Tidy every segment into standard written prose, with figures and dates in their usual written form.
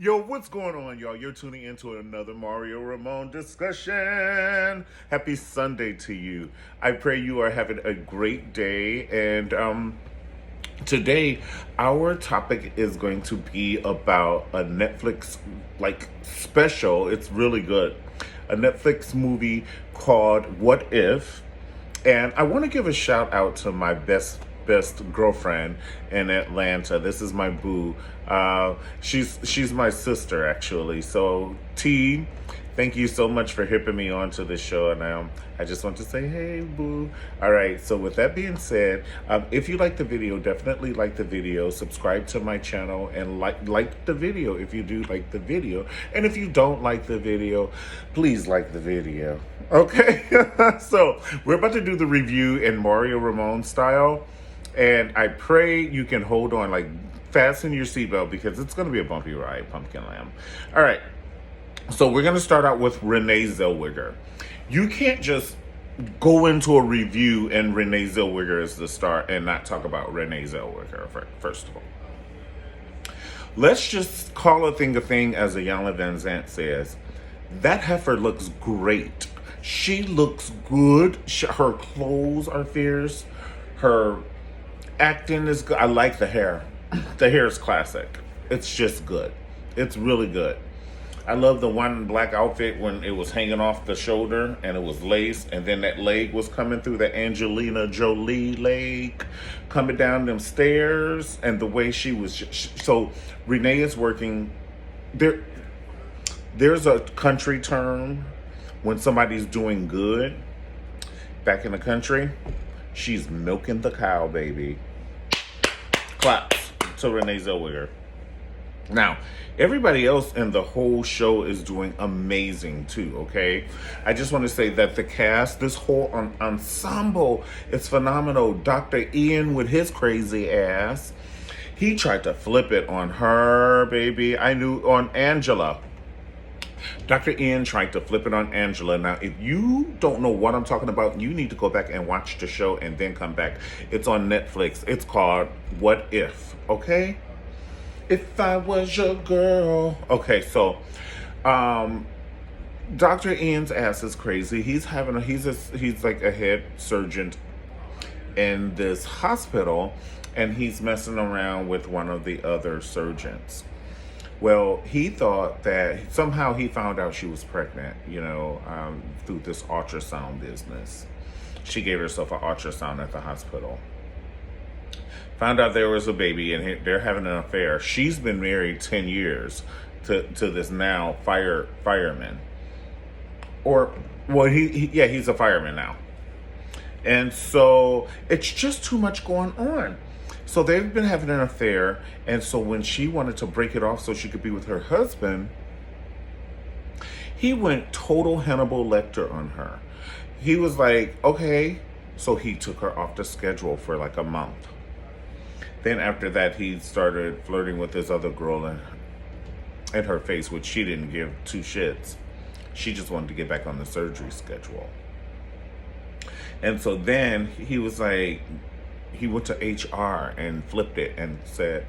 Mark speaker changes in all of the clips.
Speaker 1: Yo, what's going on, y'all? You're tuning into another Mario Ramon discussion. Happy Sunday to you. I pray you are having a great day. And today, our topic is going to be about a Netflix special. It's really good. A Netflix movie called What If? And I want to give a shout out to my best girlfriend in Atlanta. This is my boo. She's my sister actually. So T, thank you so much for hipping me on to this show. And I just want to say, hey boo. All right. So with that being said, if you like the video, definitely like the video. Subscribe to my channel and like the video if you do like the video. And if you don't like the video, please like the video. Okay. So we're about to do the review in Mario Ramon style. And I pray you can hold on, fasten your seatbelt because it's going to be a bumpy ride, Pumpkin Lamb. All right. So we're going to start out with Renee Zellweger. You can't just go into a review and Renee Zellweger is the star and not talk about Renee Zellweger, first of all. Let's just call a thing, as Iyanla Vanzant says. That heifer looks great. She looks good. Her clothes are fierce. Her acting is good. I like the hair. The hair is classic. It's just good. It's really good. I love the one black outfit when it was hanging off the shoulder and it was lace, and then that leg was coming through, the Angelina Jolie leg coming down them stairs, and the way she was. So Renee is working there. There's a country term when somebody's doing good back in the country. She's milking the cow, baby. Claps to Renee Zellweger. Now, everybody else in the whole show is doing amazing too, okay? I just want to say that the cast, this whole ensemble is phenomenal. Dr. Ian with his crazy ass, he tried to flip it on her, baby. I knew on Angela. Dr. Ian tried to flip it on Angela. Now, if you don't know what I'm talking about, you need to go back and watch the show and then come back. It's on Netflix. It's called What If, okay? If I was your girl. Okay, so Dr. Ian's ass is crazy. He's like a head surgeon in this hospital, and he's messing around with one of the other surgeons. Well, he thought that somehow he found out she was pregnant, through this ultrasound business. She gave herself an ultrasound at the hospital. Found out there was a baby and they're having an affair. She's been married 10 years to this now fireman. He's a fireman now. And so it's just too much going on. So they've been having an affair, and so when she wanted to break it off so she could be with her husband, he went total Hannibal Lecter on her. He was like, okay, so he took her off the schedule for like a month. Then after that, he started flirting with this other girl in her face, which she didn't give two shits. She just wanted to get back on the surgery schedule. And so then he was like, he went to HR and flipped it and said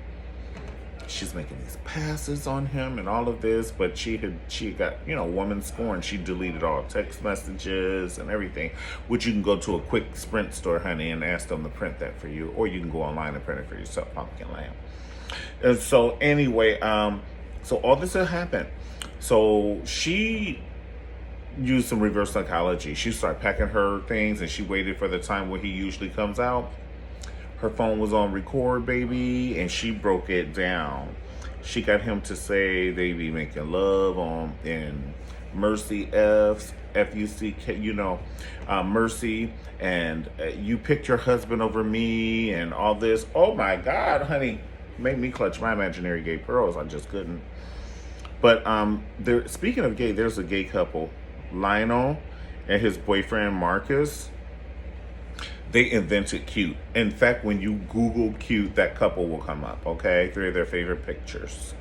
Speaker 1: she's making these passes on him and all of this, but she got, woman scorn. She deleted all text messages and everything, which you can go to a quick Sprint store, honey, and ask them to print that for you, or you can go online and print it for yourself, Pumpkin Lamb. And so anyway, so all this had happened. So she used some reverse psychology. She started packing her things and she waited for the time when he usually comes out. Her phone was on record, baby, and she broke it down. She got him to say they be making love in Mercy F-U-C-K, Mercy, and you picked your husband over me and all this. Oh my God, honey, made me clutch my imaginary gay pearls. I just couldn't. But speaking of gay, there's a gay couple, Lionel and his boyfriend Marcus. They invented cute. In fact, when you Google cute, that couple will come up, okay? 3 of their favorite pictures.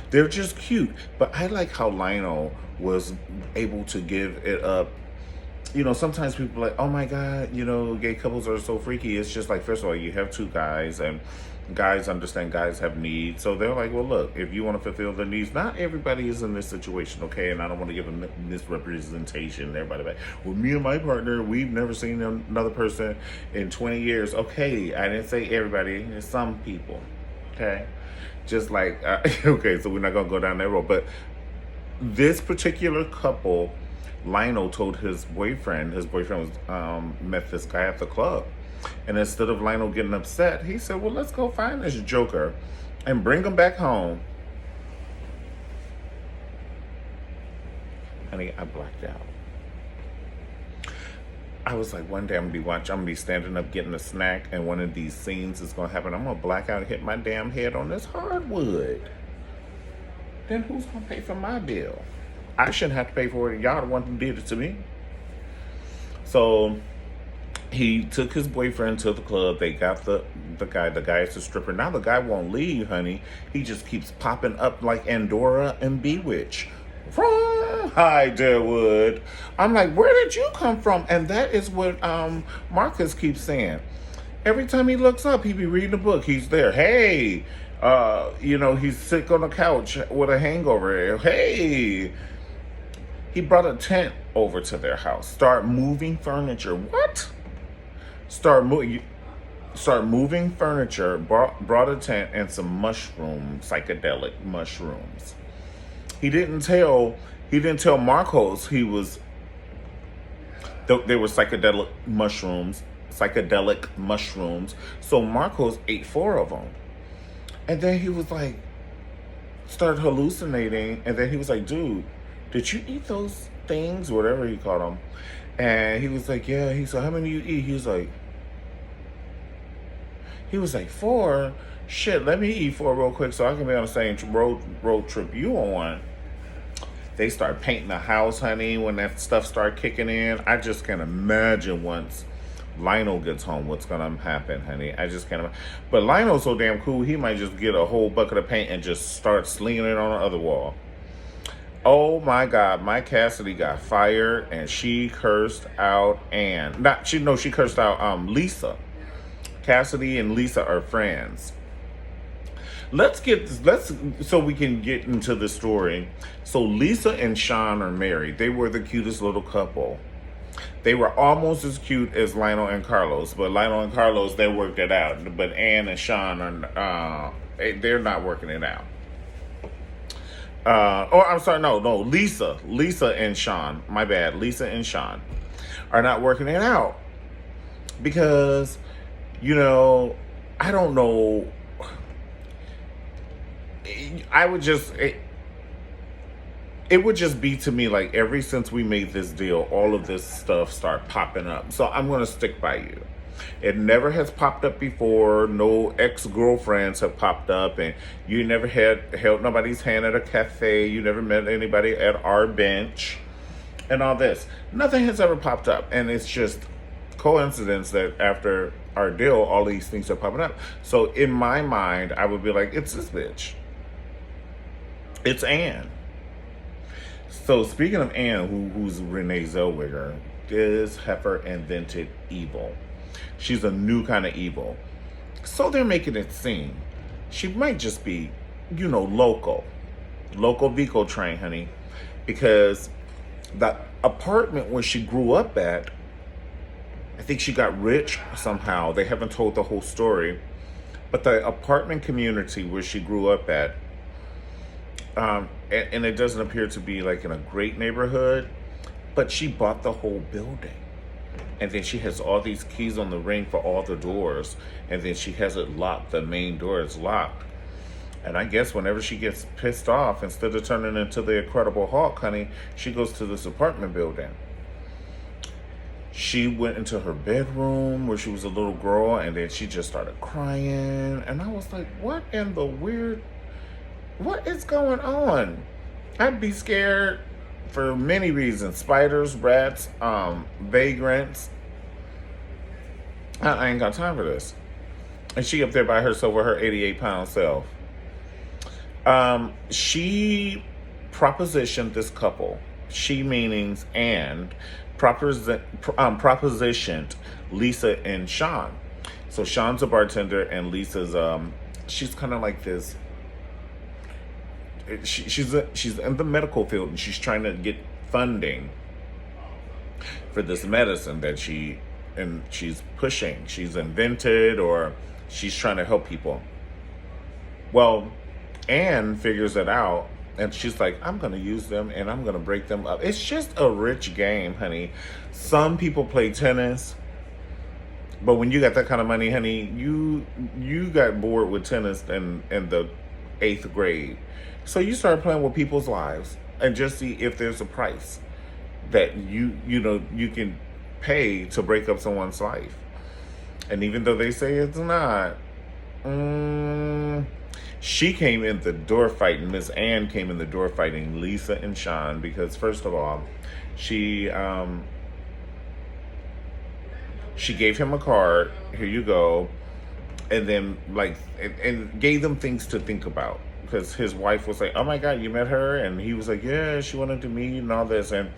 Speaker 1: They're just cute. But I like how Lionel was able to give it up. Sometimes people are like, oh my God, gay couples are so freaky. It's just like, first of all, you have 2 guys and Guys understand guys have needs. So they're like, well, look, if you want to fulfill their needs, not everybody is in this situation, okay? And I don't want to give a misrepresentation. Everybody like, well, me and my partner, we've never seen another person in 20 years. Okay, I didn't say everybody. It's some people, okay? Just like, okay, so we're not going to go down that road. But this particular couple, Lionel told his boyfriend was met this guy at the club. And instead of Lionel getting upset, he said, well, let's go find this joker and bring him back home. Honey, I blacked out. I was like, one day I'm gonna be standing up getting a snack, and one of these scenes is gonna happen. I'm gonna black out and hit my damn head on this hardwood. Then who's gonna pay for my bill? I shouldn't have to pay for it. Y'all the one who did it to me. So he took his boyfriend to the club. They got the guy. The guy is a stripper. Now the guy won't leave, honey. He just keeps popping up like Andorra and Bewitch. Hi, Deadwood. I'm like, where did you come from? And that is what Marcus keeps saying. Every time he looks up, he be reading a book. He's there. Hey, he's sick on the couch with a hangover. Hey, he brought a tent over to their house. Start moving furniture. What? Start moving furniture. Brought a tent and some psychedelic mushrooms. He didn't tell Marcos they were psychedelic mushrooms. So Marcos ate 4 of them. And then he was like, started hallucinating. And then he was like, dude, did you eat those things? Whatever he called them. And he was like, yeah. He said, how many you eat? He was like 4? Shit, let me eat 4 real quick so I can be on the same road trip you on. They start painting the house, honey, when that stuff start kicking in. I just can't imagine once Lionel gets home what's going to happen, honey. I just can't imagine. But Lionel's so damn cool, he might just get a whole bucket of paint and just start slinging it on the other wall. Oh my God, my Cassidy got fired and she cursed out she cursed out Lisa. Cassidy and Lisa are friends. So we can get into the story. So Lisa and Sean are married. They were the cutest little couple. They were almost as cute as Lionel and Carlos, but Lionel and Carlos, they worked it out. But Ann and Sean are they're not working it out. Lisa and Sean. My bad. Lisa and Sean are not working it out because, I don't know. It would just be to me like ever since we made this deal, all of this stuff start popping up. So I'm going to stick by you. It never has popped up before. No ex-girlfriends have popped up, and you never held nobody's hand at a cafe. You never met anybody at our bench and all this. Nothing has ever popped up, and it's just coincidence that after our deal, all these things are popping up. So in my mind, I would be like, it's this bitch. It's Ann. So speaking of Ann, who's Renee Zellweger, this heifer invented evil. She's a new kind of evil. So they're making it seem she might just be, local Vico train, honey, because the apartment where she grew up at, I think she got rich somehow. They haven't told the whole story, but the apartment community where she grew up at, and it doesn't appear to be like in a great neighborhood, but she bought the whole building. And then she has all these keys on the ring for all the doors. And then she has it locked. The main door is locked. And I guess whenever she gets pissed off, instead of turning into the Incredible Hulk, honey, she goes to this apartment building. She went into her bedroom where she was a little girl, and then she just started crying. And I was like, what is going on? I'd be scared for many reasons. Spiders, rats, vagrants. I ain't got time for this. And she up there by herself with her 88-pound self. She propositioned this couple. She meanings and propositioned Lisa and Sean. So Sean's a bartender, and Lisa's she's kind of like this. She's in the medical field, and she's trying to get funding for this medicine that she's pushing. She's invented, or she's trying to help people. Well, Anne figures it out, and she's like, I'm going to use them and I'm going to break them up. It's just a rich game, honey. Some people play tennis, but when you got that kind of money, honey, you got bored with tennis in the 8th grade. So you start playing with people's lives and just see if there's a price that you can pay to break up someone's life. And even though they say it's not, she came in the door fighting. Miss Anne came in the door fighting Lisa and Sean because, first of all, she gave him a card. Here you go, and then and gave them things to think about, because his wife was like, "Oh my God, you met her?" And he was like, "Yeah, she wanted to meet and all this." And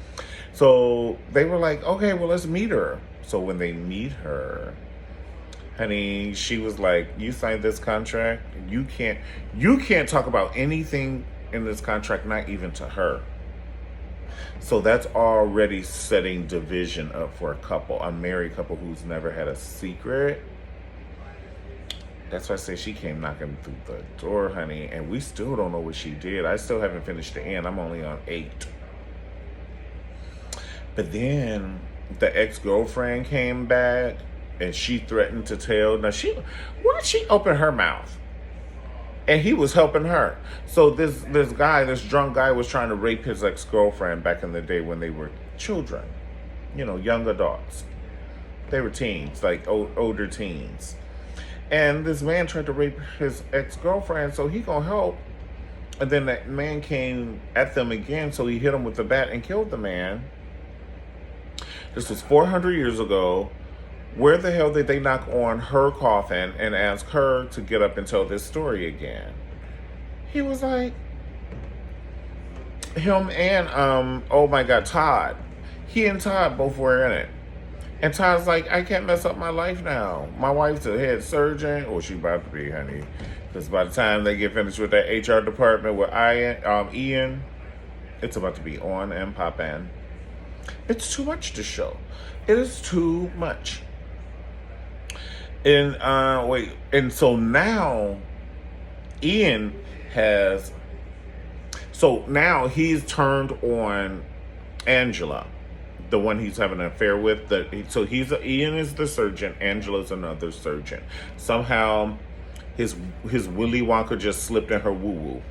Speaker 1: so they were like, "Okay, well, let's meet her." So when they meet her, honey, she was like, "You signed this contract. You can't talk about anything in this contract, not even to her." So that's already setting division up for a married couple who's never had a secret. That's why I say she came knocking through the door, honey, and we still don't know what she did. I still haven't finished the end. I'm only on 8. But then the ex-girlfriend came back, and she threatened to tell. Now, why did she open her mouth? And he was helping her. So this drunk guy was trying to rape his ex-girlfriend back in the day when they were children. Young adults. They were teens, like older teens. And this man tried to rape his ex-girlfriend, so he gonna help. And then that man came at them again, so he hit him with the bat and killed the man. This was 400 years ago. Where the hell did they knock on her coffin and ask her to get up and tell this story again? He was like, him and, oh my God, Todd. He and Todd both were in it. And Todd's like, I can't mess up my life now. My wife's a head surgeon. Or she about to be, honey. Because by the time they get finished with that HR department with Ian, it's about to be on and poppin'. It's too much to show. It is too much. And so now Ian now he's turned on Angela, the one he's having an affair with. Ian is the surgeon, Angela's another surgeon. Somehow his Willy Wonka just slipped in her woo-woo.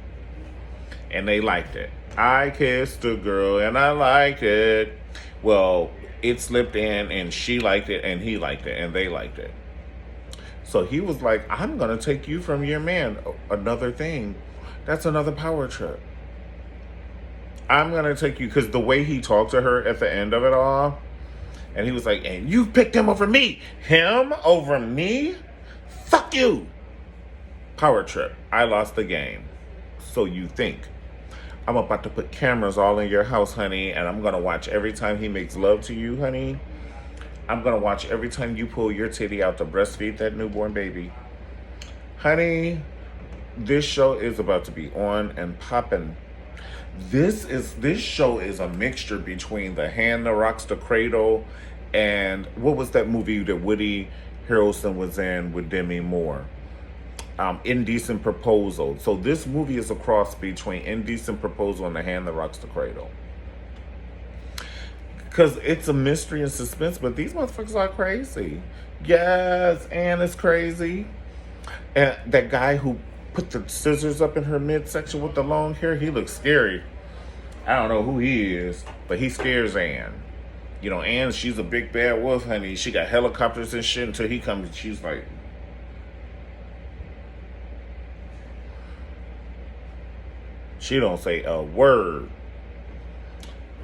Speaker 1: And they liked it. I kissed a girl and I liked it. Well, it slipped in and she liked it and he liked it and they liked it. So he was like, I'm going to take you from your man. Another thing. That's another power trip. I'm going to take you, because the way he talked to her at the end of it all, and he was like, and you picked him over me. Him over me? Fuck you. Power trip. I lost the game. So you think. I'm about to put cameras all in your house, honey, and I'm going to watch every time he makes love to you, honey. I'm going to watch every time you pull your titty out to breastfeed that newborn baby. Honey, this show is about to be on and popping. This show is a mixture between The Hand That Rocks the Cradle and what was that movie that Woody Harrelson was in with Demi Moore? Indecent Proposal. So this movie is a cross between Indecent Proposal and The Hand That Rocks the Cradle. Because it's a mystery and suspense, but these motherfuckers are crazy. Yes, Anne is crazy. And that guy who put the scissors up in her midsection with the long hair, he looks scary. I don't know who he is, but he scares Anne. Anne, she's a big bad wolf, honey. She got helicopters and shit until he comes and she's like... She don't say a word.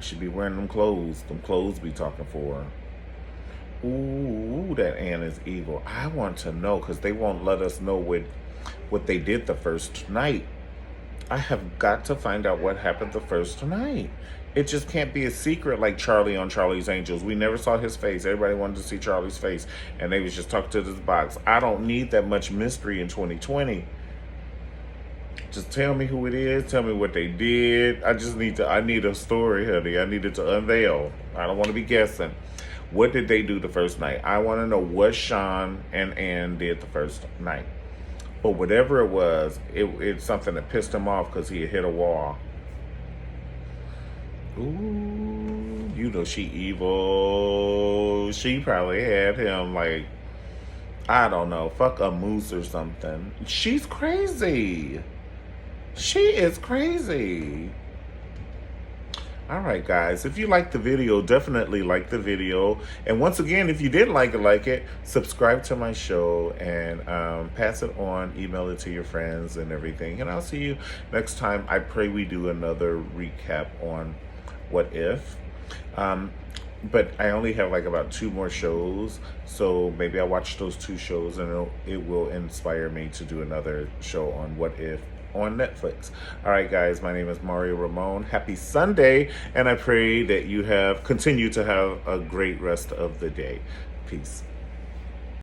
Speaker 1: She be wearing them clothes. Them clothes be talking for her. Ooh, that Anne is evil. I want to know, because they won't let us know what they did the first night. I have got to find out what happened the first night. It just can't be a secret like Charlie on Charlie's Angels. We never saw his face. Everybody wanted to see Charlie's face, and they was just talking to this box. I don't need that much mystery in 2020. Just tell me who it is. Tell me what they did. I need a story, honey. I need it to unveil. I don't want to be guessing. What did they do the first night? I want to know what Sean and Ann did the first night. But whatever it was, it's something that pissed him off because he had hit a wall. Ooh, you know she evil. She probably had him like, I don't know, fuck a moose or something. She's crazy. She is crazy. All right, guys. If you liked the video, definitely like the video. And once again, if you did like it, subscribe to my show and pass it on, email it to your friends and everything. And I'll see you next time. I pray we do another recap on What If. But I only have like about 2 more shows, so maybe I'll watch those 2 shows and it will inspire me to do another show on What If on Netflix. All right, guys, my name is Mario Ramon. Happy Sunday, and I pray that you continue to have a great rest of the day. Peace.